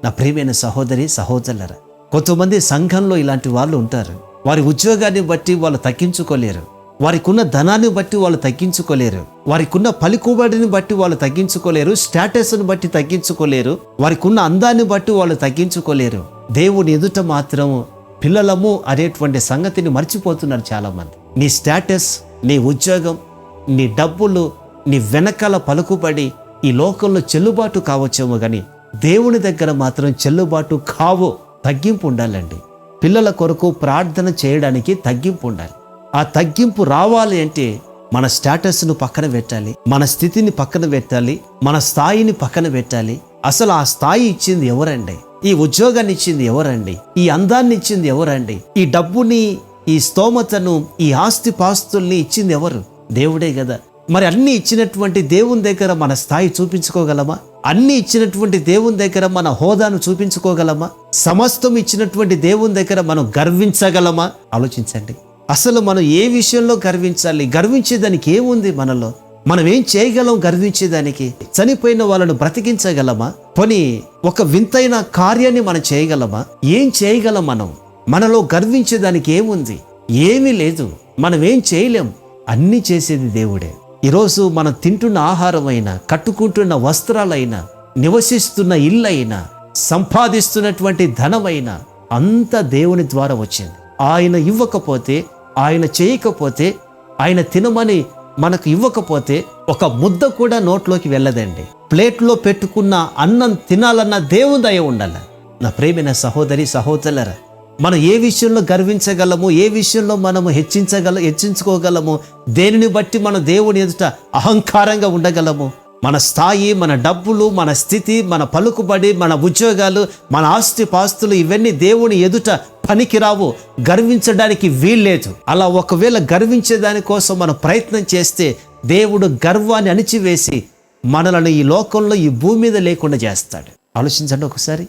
నా ప్రియమైన సహోదరి సహోదరులారా, కొంతమంది సంఘంలో ఇలాంటి వాళ్ళు ఉంటారు. వారి ఉద్యోగాన్ని బట్టి వాళ్ళు తగ్గించుకోలేరు, వారికున్న ధనాన్ని బట్టి వాళ్ళు తగ్గించుకోలేరు, వారికున్న పలుకుబడిని బట్టి వాళ్ళు తగ్గించుకోలేరు, స్టేటస్ని బట్టి తగ్గించుకోలేరు, వారికున్న అందాన్ని బట్టి వాళ్ళు తగ్గించుకోలేరు. దేవుని ఎదుట మాత్రం పిల్లలము అనేటువంటి సంగతిని మర్చిపోతున్నారు చాలామంది. నీ స్టేటస్, నీ ఉద్యోగం, నీ డబ్బులు, నీ వెనకాల పలుకుబడి ఈ లోకంలో చెల్లుబాటు కావచ్చేమో కానీ దేవుని దగ్గర మాత్రం చెల్లుబాటు కావు. తగ్గింపు ఉండాలండి. పిల్లల కొరకు ప్రార్థన చేయడానికి తగ్గింపు ఉండాలి. ఆ తగ్గింపు రావాలి అంటే మన స్టేటస్ను పక్కన పెట్టాలి, మన స్థితిని పక్కన పెట్టాలి, మన స్థాయిని పక్కన పెట్టాలి. అసలు ఆ స్థాయి ఇచ్చింది ఎవరండి? ఈ ఉద్యోగాన్ని ఇచ్చింది ఎవరండి? ఈ అందాన్ని ఇచ్చింది ఎవరండి? ఈ డబ్బుని, ఈ స్తోమతను, ఈ ఆస్తి పాస్తుల్ని ఇచ్చింది ఎవరు? దేవుడే కదా. మరి అన్ని ఇచ్చినటువంటి దేవుని దగ్గర మన స్థాయి చూపించుకోగలమా? అన్ని ఇచ్చినటువంటి దేవుని దగ్గర మన హోదాను చూపించుకోగలమా? సమస్తం ఇచ్చినటువంటి దేవుని దగ్గర మనం గర్వించగలమా? ఆలోచించండి. అసలు మనం ఏ విషయంలో గర్వించాలి? గర్వించేదానికి ఏముంది మనలో? మనం ఏం చేయగలం గర్వించేదానికి? చనిపోయిన వాళ్ళను బ్రతికించగలమా? పోనీ ఒక వింతైన కార్యాన్ని మనం చేయగలమా? ఏం చేయగలం మనం? మనలో గర్వించేదానికి ఏముంది? ఏమీ లేదు. మనం ఏం చేయలేం. అన్నీ చేసేది దేవుడే. ఈరోజు మనం తింటున్న ఆహారమైనా, కట్టుకుంటున్న వస్త్రాలైనా, నివసిస్తున్న ఇల్లైనా, సంపాదిస్తున్నటువంటి ధనమైనా అంతా దేవుని ద్వారా వచ్చింది. ఆయన ఇవ్వకపోతే, ఆయన చేయకపోతే, ఆయన తినమని మనకు ఇవ్వకపోతే ఒక ముద్ద కూడా నోట్లోకి వెళ్ళదండి. ప్లేట్లో పెట్టుకున్న అన్నం తినాలన్న దేవుని దయ ఉండాలి. నా ప్రియమైన సహోదరి సహోదరులారా, మనం ఏ విషయంలో గర్వించగలము? ఏ విషయంలో మనము హెచ్చించుకోగలము? దేనిని బట్టి మనం దేవుని ఎదుట అహంకారంగా ఉండగలము? మన స్థాయి, మన డబ్బులు, మన స్థితి, మన పలుకుబడి, మన ఉద్యోగాలు, మన ఆస్తి పాస్తులు ఇవన్నీ దేవుని ఎదుట పనికిరావు. గర్వించడానికి వీల్లేదు. అలా ఒకవేళ గర్వించే దానికోసం మనం ప్రయత్నం చేస్తే దేవుడు గర్వాన్ని అణిచివేసి మనలను ఈ లోకంలో, ఈ భూమి మీద లేకుండా చేస్తాడు. ఆలోచించండి ఒకసారి.